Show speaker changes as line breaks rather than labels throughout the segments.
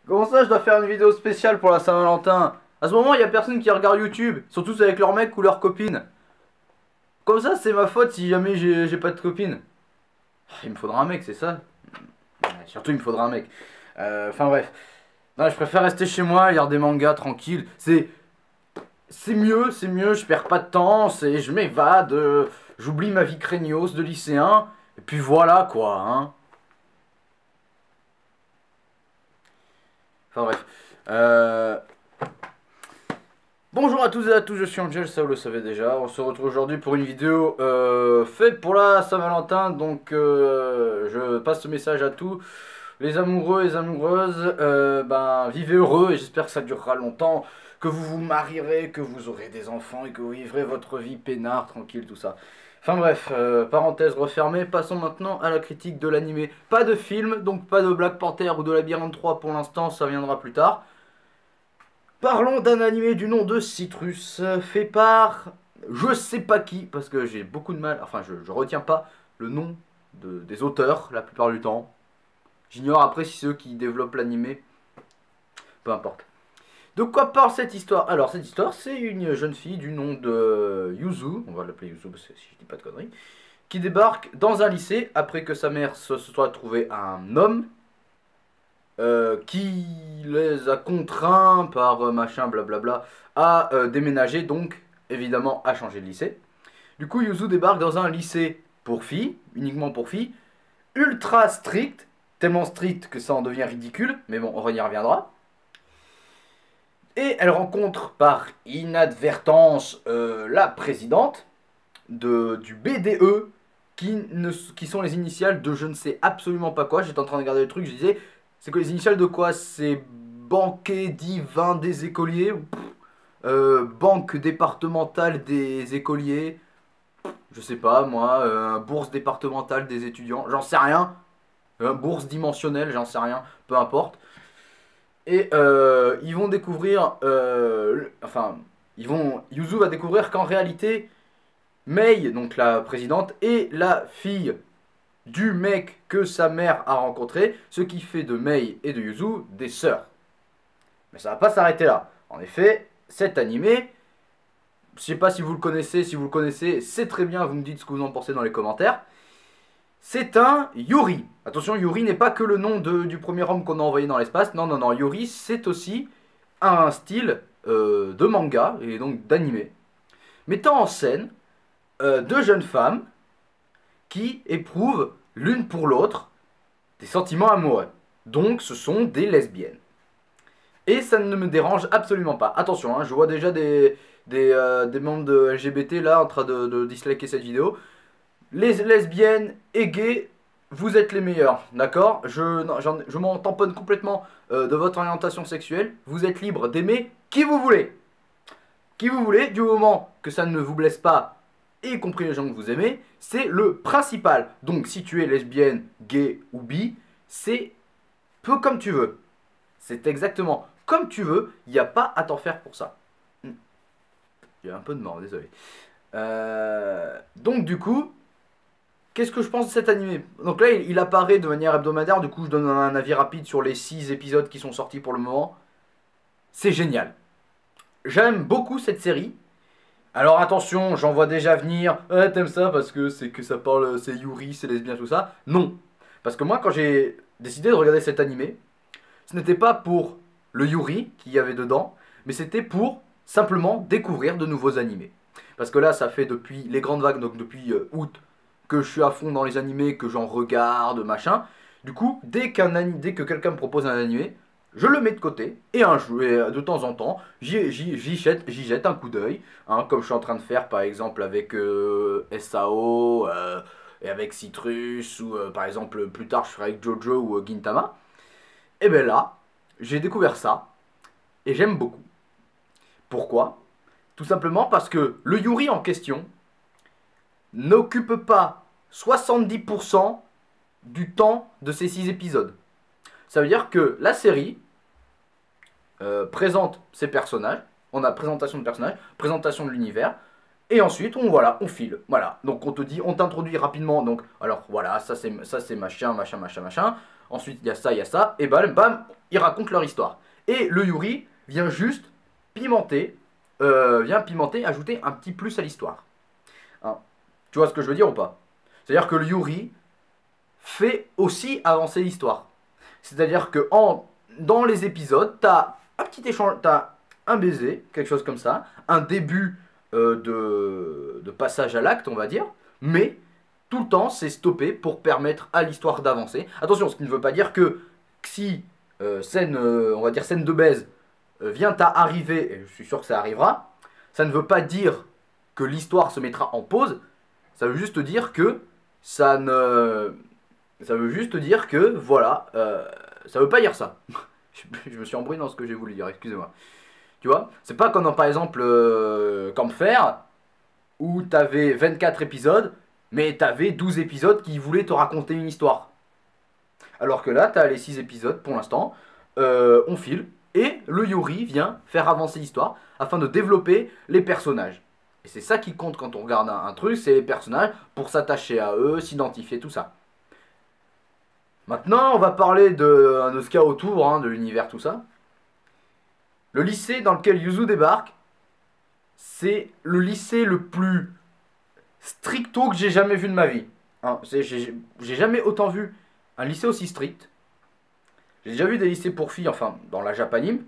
Comment ça, je dois faire une vidéo spéciale pour la Saint-Valentin? À ce moment, il y a personne qui regarde YouTube. Ils sont tous avec leur mec ou leur copine. Comme ça, c'est ma faute si jamais j'ai pas de copine. Il me faudra un mec, c'est ça? Ouais, surtout, il me faudra un mec. Enfin bref. Non, je préfère rester chez moi, lire des mangas tranquille. C'est mieux, je perds pas de temps, je m'évade, j'oublie ma vie craignos de lycéen. Et puis voilà quoi, hein. Enfin bref. Bonjour à tous et à tous, je suis Angel, ça vous le savez déjà. On se retrouve aujourd'hui pour une vidéo faite pour la Saint-Valentin. Donc je passe ce message à tous les amoureux et les amoureuses. Vivez heureux et j'espère que ça durera longtemps. Que vous vous marierez, que vous aurez des enfants et que vous vivrez votre vie peinard, tranquille, tout ça. Enfin bref, parenthèse refermée, passons maintenant à la critique de l'animé. Pas de film, donc pas de Black Panther ou de Labyrinthe 3 pour l'instant, ça viendra plus tard. Parlons d'un animé du nom de Citrus, fait par je sais pas qui, parce que j'ai beaucoup de mal, enfin je retiens pas le nom des auteurs la plupart du temps. J'ignore après si c'est eux qui développent l'animé, peu importe. De quoi parle cette histoire? Alors cette histoire c'est une jeune fille du nom de Yuzu, on va l'appeler Yuzu parce que si je dis pas de conneries, qui débarque dans un lycée après que sa mère se soit trouvée un homme qui les a contraints par machin blablabla à déménager, donc évidemment à changer de lycée. Du coup, Yuzu débarque dans un lycée pour filles, uniquement pour filles, ultra strict, tellement strict que ça en devient ridicule, mais bon, on y reviendra. Et elle rencontre par inadvertance la présidente du BDE, qui sont les initiales de je ne sais absolument pas quoi. J'étais en train de regarder le truc, je disais, c'est quoi les initiales de quoi? C'est banquet divin des écoliers, banque départementale des écoliers, je sais pas moi, bourse départementale des étudiants, j'en sais rien, bourse dimensionnelle, j'en sais rien, peu importe. Et ils vont découvrir, Yuzu va découvrir qu'en réalité, Mei, donc la présidente, est la fille du mec que sa mère a rencontré, ce qui fait de Mei et de Yuzu des sœurs. Mais ça va pas s'arrêter là. En effet, cet animé, je sais pas si vous le connaissez, si vous le connaissez, c'est très bien, vous me dites ce que vous en pensez dans les commentaires. C'est un Yuri. Attention, Yuri n'est pas que le nom du premier homme qu'on a envoyé dans l'espace. Non, non, non, Yuri, c'est aussi un style de manga, et donc d'animé, mettant en scène deux jeunes femmes qui éprouvent l'une pour l'autre des sentiments amoureux. Donc ce sont des lesbiennes. Et ça ne me dérange absolument pas. Attention, hein, je vois déjà des membres de LGBT là en train de disliker cette vidéo. Les lesbiennes et gays, vous êtes les meilleurs, d'accord? Je m'en tamponne complètement de votre orientation sexuelle. Vous êtes libre d'aimer qui vous voulez. Qui vous voulez, du moment que ça ne vous blesse pas, y compris les gens que vous aimez, c'est le principal. Donc si tu es lesbienne, gay ou bi, c'est peu comme tu veux. C'est exactement comme tu veux, il n'y a pas à t'en faire pour ça. Il y a un peu de mort, désolé. Donc du coup, qu'est-ce que je pense de cet animé? Donc là, il apparaît de manière hebdomadaire, du coup je donne un avis rapide sur les 6 épisodes qui sont sortis pour le moment. C'est génial. J'aime beaucoup cette série. Alors attention, j'en vois déjà venir. T'aimes ça parce que c'est que ça parle, c'est Yuri, c'est lesbien, tout ça. Non. Parce que moi, quand j'ai décidé de regarder cet animé, ce n'était pas pour le Yuri qu'il y avait dedans, mais c'était pour simplement découvrir de nouveaux animés. Parce que là, ça fait depuis les grandes vagues, donc depuis août, que je suis à fond dans les animés, que j'en regarde, machin. Du coup, dès que quelqu'un me propose un animé, je le mets de côté et de temps en temps, j'y jette un coup d'œil, hein, comme je suis en train de faire par exemple avec SAO et avec Citrus, ou par exemple plus tard je ferai avec Jojo ou Gintama. Et bien là, j'ai découvert ça et j'aime beaucoup. Pourquoi? Tout simplement parce que le Yuri en question n'occupe pas 70% du temps de ces 6 épisodes. Ça veut dire que la série présente ses personnages, on a présentation de personnages, présentation de l'univers, Et ensuite, on file. Voilà. Donc on te dit, on t'introduit rapidement. Donc, alors voilà, ça c'est machin, machin, machin, machin. Ensuite, il y a ça, il y a ça. Et bam, bam, ils racontent leur histoire. Et le Yuri vient juste pimenter, ajouter un petit plus à l'histoire. Hein. Tu vois ce que je veux dire ou pas? C'est-à-dire que le Yuri fait aussi avancer l'histoire. C'est-à-dire que dans les épisodes, t'as un petit échange, t'as un baiser, quelque chose comme ça, un début de passage à l'acte, on va dire, mais tout le temps, c'est stoppé pour permettre à l'histoire d'avancer. Attention, ce qui ne veut pas dire que si on va dire scène de baise, vient à arriver, et je suis sûr que ça arrivera, ça ne veut pas dire que l'histoire se mettra en pause, ça veut juste dire que ça ne... Ça veut juste dire que, voilà, ça veut pas dire ça. Je me suis embrouillé dans ce que j'ai voulu dire, excusez-moi. Tu vois, c'est pas comme dans, par exemple, comme Faire, où t'avais 24 épisodes, mais t'avais 12 épisodes qui voulaient te raconter une histoire. Alors que là, t'as les 6 épisodes pour l'instant, on file, et le Yuri vient faire avancer l'histoire afin de développer les personnages. Et c'est ça qui compte quand on regarde un truc, c'est les personnages pour s'attacher à eux, s'identifier, tout ça. Maintenant, on va parler de ce qu'il y a autour, hein, de l'univers, tout ça. Le lycée dans lequel Yuzu débarque, c'est le lycée le plus stricto que j'ai jamais vu de ma vie. Hein, j'ai jamais autant vu un lycée aussi strict. J'ai déjà vu des lycées pour filles, enfin, dans la Japanime.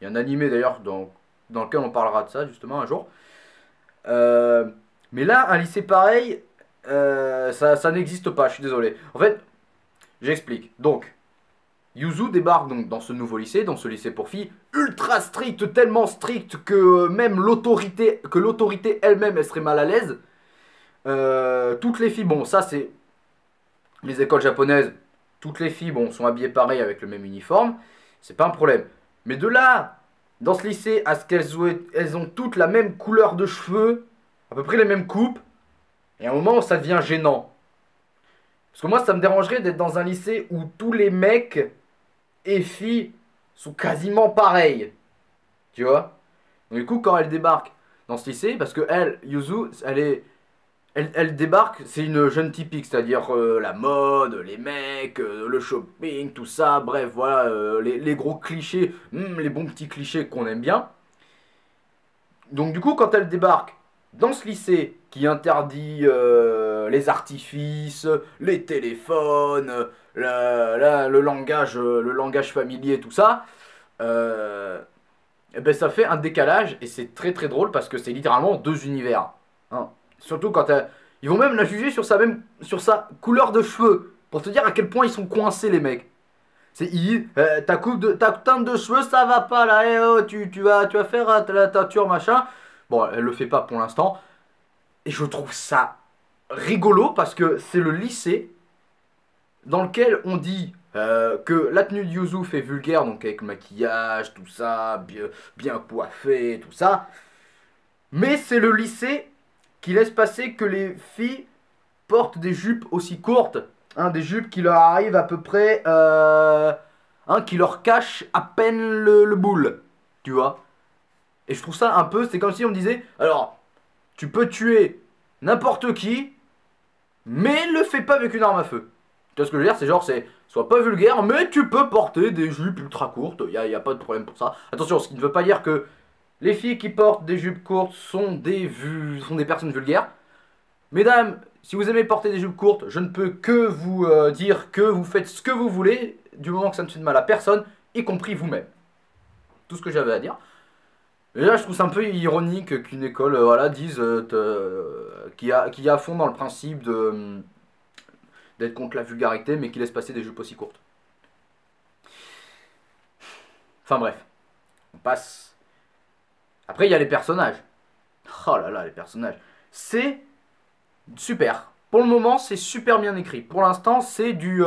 Il y a un animé d'ailleurs dans lequel on parlera de ça, justement, un jour. Euh, mais là, un lycée pareil, ça n'existe pas, je suis désolé. En fait, j'explique. Donc, Yuzu débarque donc dans ce nouveau lycée, dans ce lycée pour filles, ultra strict, tellement strict que même l'autorité elle-même, elle serait mal à l'aise. Toutes les filles, bon, ça c'est les écoles japonaises, toutes les filles, bon, sont habillées pareil avec le même uniforme, c'est pas un problème. Mais de là, dans ce lycée, à ce elles ont toutes la même couleur de cheveux, à peu près les mêmes coupes, et à un moment, ça devient gênant. Parce que moi, ça me dérangerait d'être dans un lycée où tous les mecs et filles sont quasiment pareilles. Tu vois? Donc, du coup, quand elle débarque dans ce lycée, parce que elle, Yuzu, elle débarque, c'est une jeune typique, c'est-à-dire la mode, les mecs, le shopping, tout ça, bref, voilà, les gros clichés, les bons petits clichés qu'on aime bien. Donc, du coup, quand elle débarque dans ce lycée qui interdit les artifices, les téléphones, le langage familier, tout ça, euh, eh ben, ça fait un décalage et c'est très très drôle parce que c'est littéralement deux univers. Hein. Surtout quand ils vont même la juger sur sa couleur de cheveux pour te dire à quel point ils sont coincés les mecs. C'est ta teinte de cheveux ça va pas là, oh, tu vas faire la teinture machin. Bon, elle le fait pas pour l'instant et je trouve ça rigolo parce que c'est le lycée dans lequel on dit que la tenue de Yuzu fait vulgaire, donc avec maquillage, tout ça, bien coiffé, tout ça. Mais c'est le lycée qui laisse passer que les filles portent des jupes aussi courtes. Hein, des jupes qui leur arrivent à peu près... qui leur cachent à peine le boule. Tu vois. Et je trouve ça un peu... C'est comme si on me disait... Alors, tu peux tuer n'importe qui, mais le fais pas avec une arme à feu. Tu vois ce que je veux dire? C'est genre, sois pas vulgaire, mais tu peux porter des jupes ultra courtes. Y a pas de problème pour ça. Attention, ce qui ne veut pas dire que les filles qui portent des jupes courtes sont des personnes vulgaires. Mesdames, si vous aimez porter des jupes courtes, je ne peux que vous dire que vous faites ce que vous voulez, du moment que ça ne fait de mal à personne, y compris vous-même. Tout ce que j'avais à dire. Et là, je trouve ça un peu ironique qu'une école voilà, dise qui est à fond dans le principe d'être contre la vulgarité, mais qui laisse passer des jupes aussi courtes. Enfin bref, on passe. Après, il y a les personnages. Oh là là, les personnages. C'est super. Pour le moment, c'est super bien écrit. Pour l'instant, c'est du...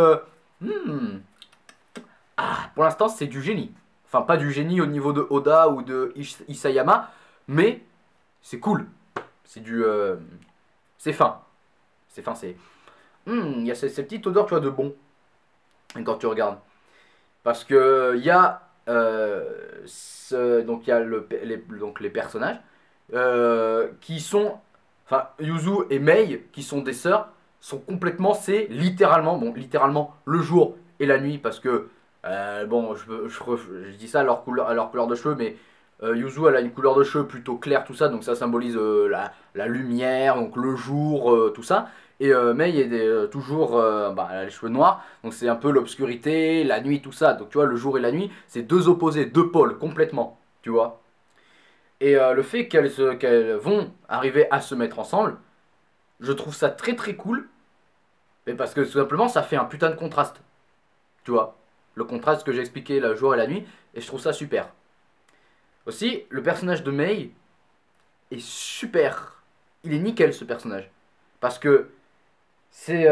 pour l'instant, c'est du génie. Enfin, pas du génie au niveau de Oda ou de Isayama, mais c'est cool. C'est du... c'est fin. C'est fin, c'est... Il y a ces petites odeurs, tu vois, de bon. Quand tu regardes. Parce que il y a... donc il y a donc les personnages qui sont Enfin, Yuzu et Mei, qui sont des sœurs, sont complètement, c'est littéralement, bon, littéralement le jour et la nuit, parce que, bon, je dis ça à leur couleur de cheveux, mais Yuzu, elle a une couleur de cheveux plutôt claire, tout ça, donc ça symbolise la lumière, donc le jour, tout ça. Et Mei est toujours, bah, elle a les cheveux noirs, donc c'est un peu l'obscurité, la nuit, tout ça. Donc tu vois, le jour et la nuit, c'est deux opposés, deux pôles, complètement, tu vois. Et le fait qu'elles vont arriver à se mettre ensemble, je trouve ça très très cool. Mais parce que tout simplement, ça fait un putain de contraste. Tu vois. Le contraste que j'ai expliqué le jour et la nuit. Et je trouve ça super. Aussi, le personnage de Mei est super. Il est nickel ce personnage. Parce que c'est.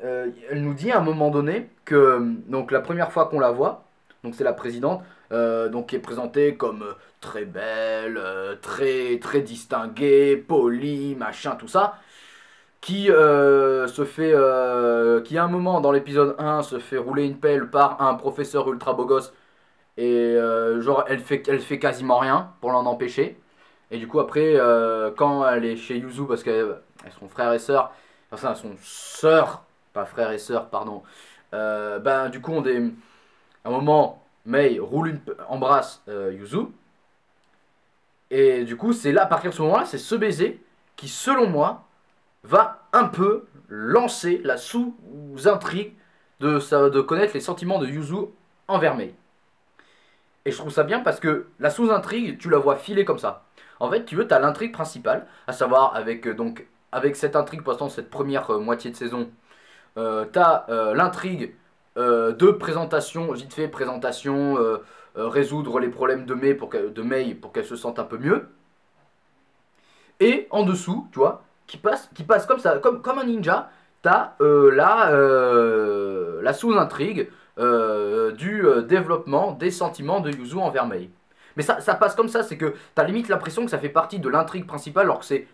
Elle nous dit à un moment donné que donc la première fois qu'on la voit, donc c'est la présidente, donc qui est présentée comme très belle, très très distinguée, polie, machin, tout ça, qui à un moment dans l'épisode 1 se fait rouler une pelle par un professeur ultra beau gosse et genre elle fait quasiment rien pour l'en empêcher. Et du coup après quand elle est chez Yuzu parce qu'elles sont frères et sœurs, enfin elles sont sœurs, pas frères et sœurs pardon. Ben du coup à un moment Mei embrasse Yuzu et du coup c'est là à partir de ce moment-là c'est ce baiser qui selon moi va un peu lancer la sous-intrigue de connaître les sentiments de Yuzu envers Mei. Et je trouve ça bien parce que la sous-intrigue, tu la vois filer comme ça. En fait, tu veux, tu as l'intrigue principale, à savoir avec cette intrigue, pour l'instant, cette première moitié de saison, tu as l'intrigue de présentation, vite fait, présentation, résoudre les problèmes de Mei pour qu'elle se sente un peu mieux. Et en dessous, tu vois, qui passe comme ça, comme un ninja, t'as la sous-intrigue du développement des sentiments de Yuzu envers Mei. Mais ça passe comme ça, c'est que t'as limite l'impression que ça fait partie de l'intrigue principale, alors que c'est,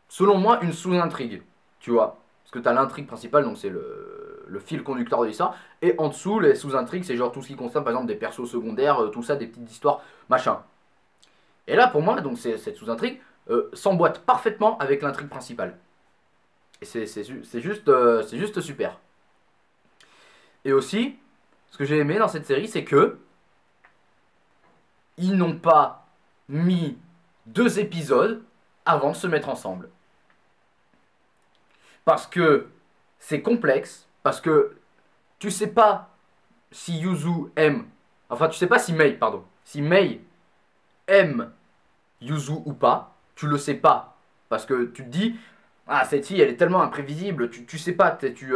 selon moi, une sous-intrigue, tu vois. Parce que t'as l'intrigue principale, donc c'est le fil conducteur de l'histoire, et en dessous, les sous-intrigues, c'est genre tout ce qui concerne, par exemple, des persos secondaires, tout ça, des petites histoires, machin. Et là, pour moi, donc cette sous-intrigue s'emboîte parfaitement avec l'intrigue principale. Et c'est juste super. Et aussi, ce que j'ai aimé dans cette série, c'est que ils n'ont pas mis 2 épisodes avant de se mettre ensemble. Parce que c'est complexe, parce que tu sais pas si Yuzu aime, enfin tu sais pas si Mei, pardon, si Mei aime Yuzu ou pas, tu le sais pas. Parce que tu te dis, ah, cette fille, elle est tellement imprévisible, tu sais pas, tu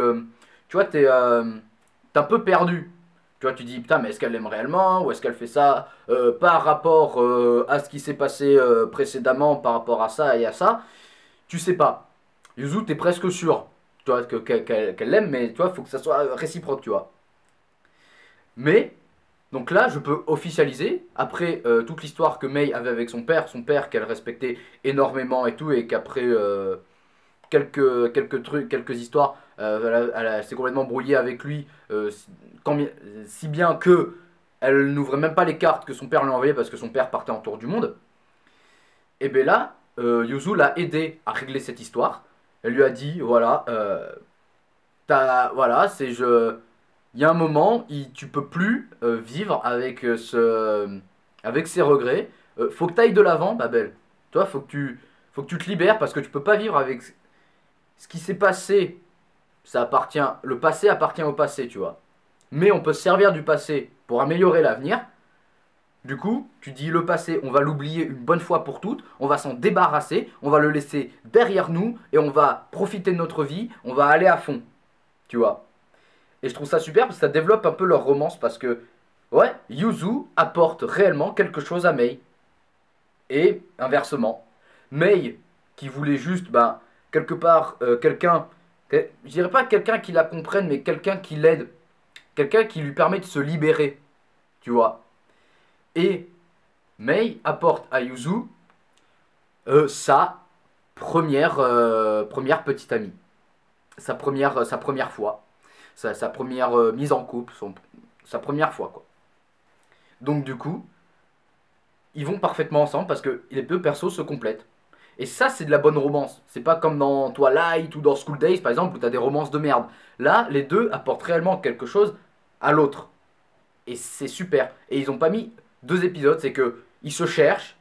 vois, t'es un peu perdu. Tu vois, tu dis, putain, mais est-ce qu'elle l'aime réellement ou est-ce qu'elle fait ça par rapport à ce qui s'est passé précédemment, par rapport à ça et à ça. Tu sais pas. Yuzu, t'es presque sûr, tu vois, qu'elle l'aime, mais tu vois, faut que ça soit réciproque, tu vois. Mais donc là, je peux officialiser, après toute l'histoire que Mei avait avec son père qu'elle respectait énormément et tout, et qu'après quelques trucs, quelques histoires, elle s'est complètement brouillée avec lui, quand, si bien que elle n'ouvrait même pas les cartes que son père lui envoyait parce que son père partait en tour du monde. Et bien là, Yuzu l'a aidé à régler cette histoire. Elle lui a dit, voilà, voilà, il y a un moment, tu peux plus vivre avec ces regrets. Faut que tu ailles de l'avant, Babel. Tu vois, faut que tu te libères parce que tu peux pas vivre avec ce qui s'est passé. Le passé appartient au passé, tu vois. Mais on peut se servir du passé pour améliorer l'avenir. Du coup, tu dis le passé, on va l'oublier une bonne fois pour toutes, on va s'en débarrasser, on va le laisser derrière nous et on va profiter de notre vie, on va aller à fond, tu vois. Et je trouve ça super parce que ça développe un peu leur romance parce que, ouais, Yuzu apporte réellement quelque chose à Mei. Et inversement, Mei, qui voulait juste, ben, quelque part, je dirais pas quelqu'un qui la comprenne, mais quelqu'un qui l'aide, quelqu'un qui lui permet de se libérer, tu vois. Et Mei apporte à Yuzu sa première petite amie, sa première fois, sa première mise en couple, sa première fois, quoi. Donc du coup, ils vont parfaitement ensemble parce que les deux persos se complètent. Et ça, c'est de la bonne romance. C'est pas comme dans Twilight ou dans School Days, par exemple, où t'as des romances de merde. Là, les deux apportent réellement quelque chose à l'autre. Et c'est super. Et ils ont pas mis 2 épisodes, c'est que ils se cherchent,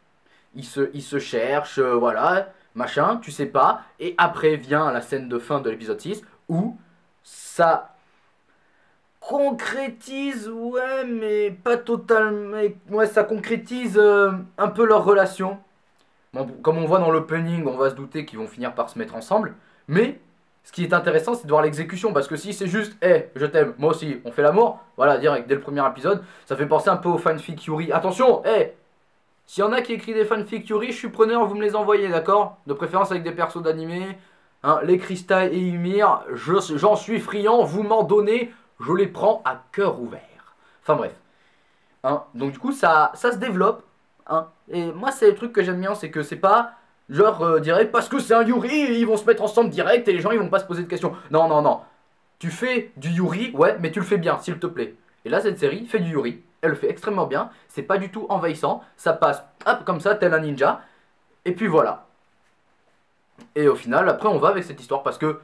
ils se cherchent, voilà, machin, tu sais pas. Et après vient la scène de fin de l'épisode 6 où ça concrétise, ouais, mais pas totalement. Ouais, ça concrétise un peu leur relation. Bon, comme on voit dans l'opening, on va se douter qu'ils vont finir par se mettre ensemble. Mais ce qui est intéressant, c'est de voir l'exécution. Parce que si c'est juste, hé, je t'aime, moi aussi, on fait l'amour, voilà, direct, dès le premier épisode, ça fait penser un peu au fanfic Yuri. Attention, hé, s'il y en a qui écrit des fanfic Yuri, je suis preneur, vous me les envoyez, d'accord? De préférence avec des persos d'animé. Hein, les Krista et Ymir, j'en suis friand, vous m'en donnez, je les prends à cœur ouvert. Enfin bref. Hein, donc du coup, ça se développe. Hein, et moi, c'est le truc que j'aime bien, c'est que c'est pas genre direct parce que c'est un Yuri, ils vont se mettre ensemble direct et les gens ils vont pas se poser de questions. Non, non, non. Tu fais du Yuri, ouais, mais tu le fais bien, s'il te plaît. Et là, cette série fait du Yuri. Elle le fait extrêmement bien. C'est pas du tout envahissant. Ça passe, hop, comme ça, tel un ninja. Et puis voilà. Et au final, après, on va avec cette histoire parce que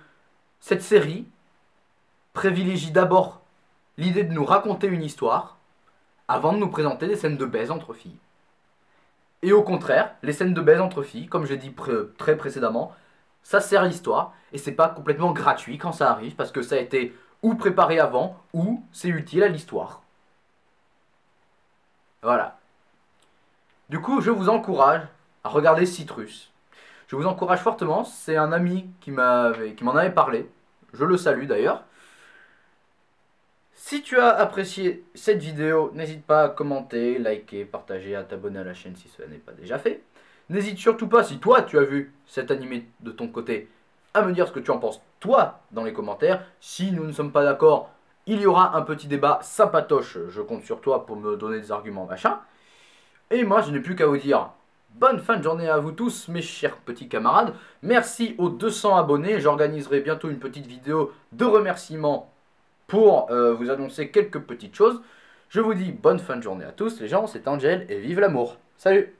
cette série privilégie d'abord l'idée de nous raconter une histoire avant de nous présenter des scènes de baise entre filles. Et au contraire, les scènes de baise entre filles, comme j'ai dit très précédemment, ça sert l'histoire et c'est pas complètement gratuit quand ça arrive parce que ça a été ou préparé avant ou c'est utile à l'histoire. Voilà. Du coup, je vous encourage à regarder Citrus. Je vous encourage fortement, c'est un ami qui m'en avait parlé. Je le salue d'ailleurs. Si tu as apprécié cette vidéo, n'hésite pas à commenter, liker, partager, à t'abonner à la chaîne si cela n'est pas déjà fait. N'hésite surtout pas, si toi tu as vu cet animé de ton côté, à me dire ce que tu en penses toi dans les commentaires. Si nous ne sommes pas d'accord, il y aura un petit débat sympatoche. Je compte sur toi pour me donner des arguments machin. Et moi je n'ai plus qu'à vous dire bonne fin de journée à vous tous mes chers petits camarades. Merci aux 200 abonnés, j'organiserai bientôt une petite vidéo de remerciements pour vous annoncer quelques petites choses. Je vous dis bonne fin de journée à tous les gens, c'est Angel et vive l'amour. Salut!